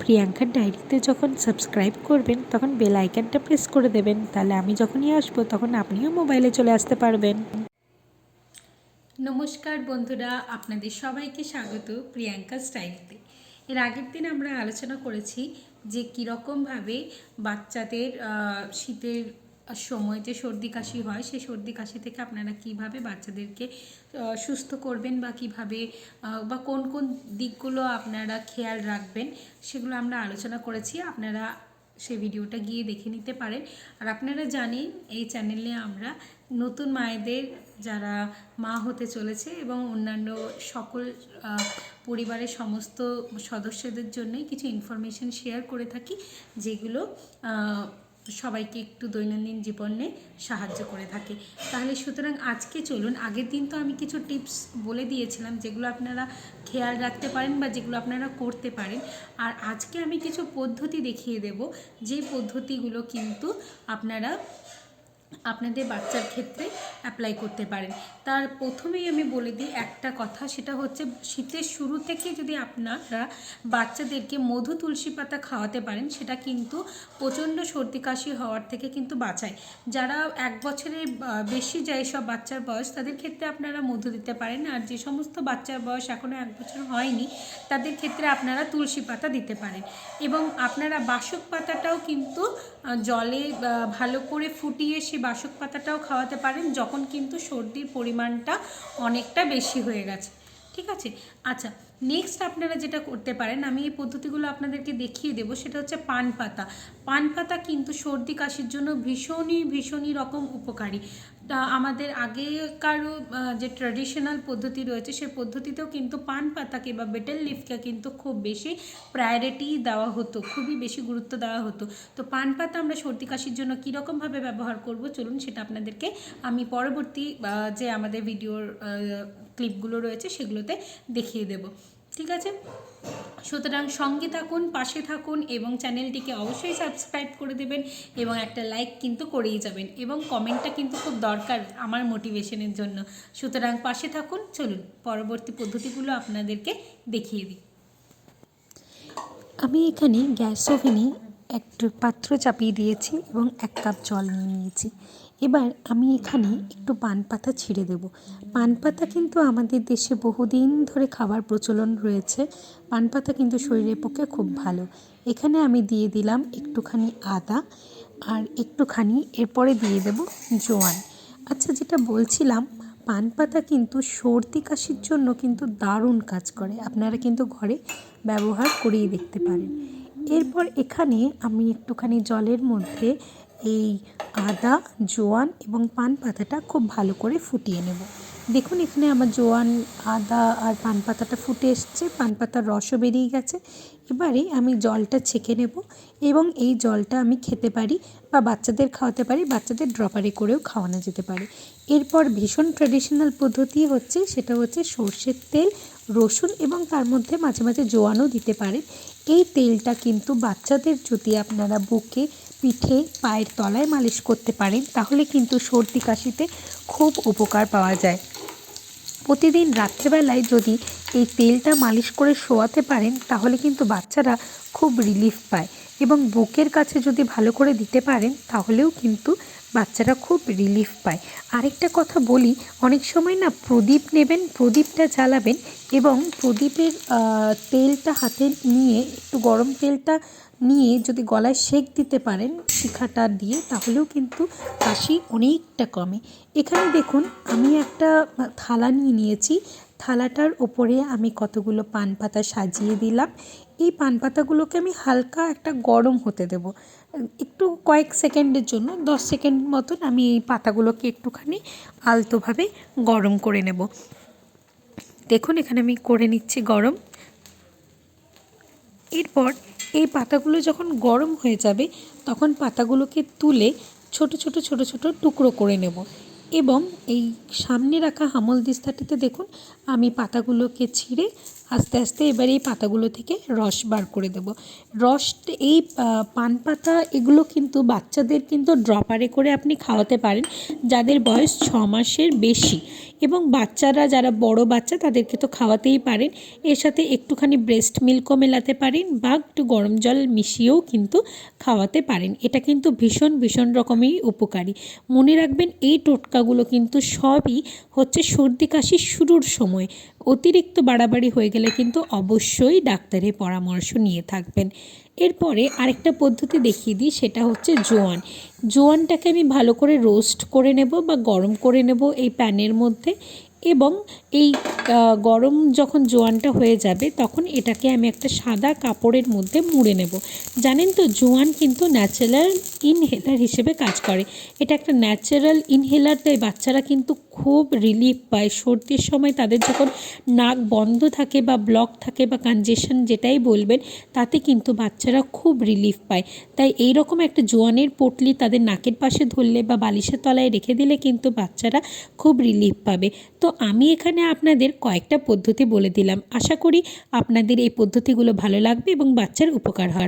প্রিয়াঙ্কার ডায়েরিতে যখন সাবস্ক্রাইব করবেন তখন বেল আইকনটা প্রেস করে দেবেন, তাহলে আমি যখনই আসবো তখন আপনিও মোবাইলে চলে আসতে পারবেন। নমস্কার বন্ধুরা, আপনাদের সবাইকে স্বাগত প্রিয়াঙ্কাস ডায়েরিতে। এর আগের দিন আমরা আলোচনা করেছি যে কীরকমভাবে বাচ্চাদের শীতের সময় যে সর্দি কাশি হয়, সেই সর্দি কাশি থেকে আপনারা কিভাবে বাচ্চাদেরকে সুস্থ করবেন বা কিভাবে বা কোন কোন দিকগুলো আপনারা খেয়াল রাখবেন সেগুলো আমরা আলোচনা করেছি। আপনারা সেই ভিডিওটা গিয়ে দেখে নিতে পারেন। আর আপনারা জানেন এই চ্যানেলে আমরা নতুন মায়েদের যারা মা হতে চলেছে এবং অন্যান্য সকল পরিবারের সমস্ত সদস্যদের জন্যই কিছু ইনফরমেশন শেয়ার করে থাকি, যেগুলো সবাইকে একটু দৈনন্দিন জীবনে সাহায্য করে থাকে। তাহলে সুতরাং আজকে চলুন, আগের দিন তো আমি কিছু টিপস বলে দিয়েছিলাম যেগুলো আপনারা খেয়াল রাখতে পারেন বা যেগুলো আপনারা করতে পারেন। আর আজকে আমি কিছু পদ্ধতি দেখিয়ে দেব, যে পদ্ধতিগুলো কিন্তু আপনারা আপনাদের বাচ্চার ক্ষেত্রে অ্যাপ্লাই করতে পারেন। তার প্রথমেই আমি বলে দিই একটা কথা, সেটা হচ্ছে শীতের শুরু থেকে যদি আপনারা বাচ্চাদেরকে মধু তুলসী পাতা খাওয়াতে পারেন, সেটা কিন্তু প্রচণ্ড সর্দি কাশি হওয়ার থেকে কিন্তু বাঁচায়। যারা 1 বছরের বেশি যায় সব বাচ্চার বয়স, তাদের ক্ষেত্রে আপনারা মধু দিতে পারেন। আর যে সমস্ত বাচ্চার বয়স এখনও 1 বছর হয়নি, তাদের ক্ষেত্রে আপনারা তুলসী পাতা দিতে পারেন। এবং আপনারা বাসক পাতাটাও কিন্তু জলে ভালো করে ফুটিয়ে সেই বাসক পাতাটাও খাওয়াতে পারেন, যখন কিন্তু সর্দির পরিমাণটা অনেকটা বেশি হয়ে গেছে। ঠিক আছে? আচ্ছা, নেক্সট আপনারা যেটা করতে পারেন, আমি এই পদ্ধতিগুলো আপনাদেরকে দেখিয়ে দেবো, সেটা হচ্ছে পান পাতা। পান পাতা কিন্তু সর্দি কাশির জন্য ভীষণই রকম উপকারী। আমাদের আগেকারও যে ট্র্যাডিশনাল পদ্ধতি রয়েছে, সেই পদ্ধতিতেও কিন্তু পান পাতাকে বা বেটেল লিফকে কিন্তু খুব বেশি প্রায়োরিটি দেওয়া হতো, খুবই বেশি গুরুত্ব দেওয়া হতো। তো পান পাতা আমরা সর্দি কাশির জন্য কীরকমভাবে ব্যবহার করব, চলুন সেটা আপনাদেরকে আমি পরবর্তী যে আমাদের ভিডিওর ক্লিপগুলো রয়েছে সেগুলোতে দেখিয়ে দেব। ঠিক আছে? সুতরাং সঙ্গে থাকুন, পাশে থাকুন এবং চ্যানেলটিকে অবশ্যই সাবস্ক্রাইব করে দেবেন এবং একটা লাইক কিন্তু করেই যাবেন, এবং কমেন্টটা কিন্তু খুব দরকার আমার মোটিভেশনের জন্য। সুতরাং পাশে থাকুন। চলুন পরবর্তী পদ্ধতিগুলো আপনাদেরকে দেখিয়ে দিই। আমি এখানে গ্যাস ওভেনে একটা পাত্র চাপিয়ে দিয়েছি এবং 1 কাপ জল নিয়ে নিয়েছি। এবার আমি এখানে একটু পান পাতা ছিঁড়ে দেব। পান পাতা কিন্তু আমাদের দেশে বহুদিন ধরে খাবার প্রচলন রয়েছে। পান পাতা কিন্তু শরীরের পক্ষে খুব ভালো। এখানে আমি দিয়ে দিলাম একটুখানি আদা আর একটুখানি এরপরে দিয়ে দেব জোয়ান। আচ্ছা, যেটা বলছিলাম, পান পাতা কিন্তু সর্দি কাশির জন্য কিন্তু দারুণ কাজ করে। আপনারা কিন্তু ঘরে ব্যবহার করেই দেখতে পারেন। এরপর এখানে আমি একটুখানি জলের মধ্যে এই আদা, জোয়ান এবং পান পাতাটা খুব ভালো করে ফুটিয়ে নেব। দেখুন এখানে আমার জোয়ান, আদা আর পান পাতাটা ফুটে এসছে, পান পাতার রসও বেরিয়ে গেছে। এবারে আমি জলটা ছেঁকে নেব এবং এই জলটা আমি খেতে পারি বা বাচ্চাদের খাওয়াতে পারি, বাচ্চাদের ড্রপারে করেও খাওয়ানো যেতে পারে। এরপর ভীষণ ট্র্যাডিশনাল পদ্ধতি হচ্ছে, সেটা হচ্ছে সর্ষের তেল, রসুন এবং তার মধ্যে মাঝে মাঝে জোয়ানও দিতে পারেন। এই তেলটা কিন্তু বাচ্চাদের যদি আপনারা বুকে, পিঠে, পায়ের তলায় মালিশ করতে পারেন, তাহলে কিন্তু সর্দি কাশিতে খুব উপকার পাওয়া যায়। প্রতিদিন রাত্রেবেলায় যদি এই তেলটা মালিশ করে শোয়াতে পারেন, তাহলে কিন্তু বাচ্চারা খুব রিলিফ পায়। এবং বুকের কাছে যদি ভালো করে দিতে পারেন, তাহলেও কিন্তু বাচ্চারা খুব রিলিফ পায়। আরেকটা কথা বলি, অনেক সময় না প্রদীপ নেবেন, প্রদীপটা জ্বালাবেন এবং প্রদীপের তেলটা হাতে নিয়ে, একটু গরম তেলটা নিয়ে যদি গলায় সেঁক দিতে পারেন শিখাটা দিয়ে, তাহলেও কিন্তু কাশি অনেকটা কমে। এখানে দেখুন আমি একটা থালা নিয়ে নিয়েছি। থালাটার ওপরে আমি কতগুলো পান পাতা সাজিয়ে দিলাম। এই পান পাতাগুলোকে আমি হালকা একটা গরম হতে দেব, একটু কয়েক সেকেন্ডের জন্য, 10 সেকেন্ড মতন আমি এই পাতাগুলোকে একটুখানি আলতোভাবে গরম করে নেব। দেখুন এখানে আমি করে নিচ্ছি গরম। এরপর এই পাতাগুলো যখন গরম হয়ে যাবে, তখন পাতাগুলোকে তুলে ছোট ছোট টুকরো করে নেব এবং এই সামনে রাখা হামল দিস্তাটিতে দেখুন আমি পাতাগুলোকে ছিঁড়ে আস্তে আস্তে এবার এই পাতাগুলো থেকে রস বার করে দেব। রস এই পান পাতা এগুলো কিন্তু বাচ্চাদের কিন্তু ড্রপারে করে আপনি খাওয়াতে পারেন যাদের বয়স 6 মাসের বেশি, এবং বাচ্চারা যারা বড় বাচ্চা তাদেরকে তো খাওয়াতেই পারেন। এর সাথে একটুখানি ব্রেস্ট মিল্কও মেলাতে পারেন বা একটু গরম জল মিশিয়েও কিন্তু খাওয়াতে পারেন। এটা কিন্তু ভীষণ ভীষণ রকমেরই উপকারী। মনে রাখবেন এই টোটকাগুলো কিন্তু সবই হচ্ছে সর্দি কাশি শুরুর সময়। অতিরিক্ত বাড়াবাড়ি হয়ে গেলে কিন্তু অবশ্যই ডাক্তারের পরামর্শ নিয়ে থাকবেন। এরপরে আরেকটা পদ্ধতি দেখিয়ে দিই, সেটা হচ্ছে জোয়ান। জোয়ানটাকে আমি ভালো করে রোস্ট করে নেব বা গরম করে নেব এই প্যানের মধ্যে, এবং এই গরম যখন জোয়ানটা হয়ে যাবে তখন এটাকে আমি একটা সাদা কাপড়ের মধ্যে মুড়ে নেব। জানেন তো জোয়ান কিন্তু ন্যাচারাল ইনহেলার হিসেবে কাজ করে। এটা একটা ন্যাচারাল ইনহেলার, তাই বাচ্চারা কিন্তু খুব রিলিফ পায় সর্দির সময়। তাদের যখন নাক বন্ধ থাকে বা ব্লক থাকে বা কনজেশন যেটাই বলবেন, তাতে কিন্তু বাচ্চারা খুব রিলিফ পায়। তাই এই রকম একটা জোয়ানের পোটলি তাদের নাকের পাশে ধরলে বা বালিশের তলায় রেখে দিলে কিন্তু বাচ্চারা খুব রিলিফ পাবে। তো আমি এখানে আপনাদের কয়েকটা পদ্ধতি বলে দিলাম। আশা করি আপনাদের এই পদ্ধতিগুলো ভালো লাগবে এবং বাচ্চার উপকার হয়।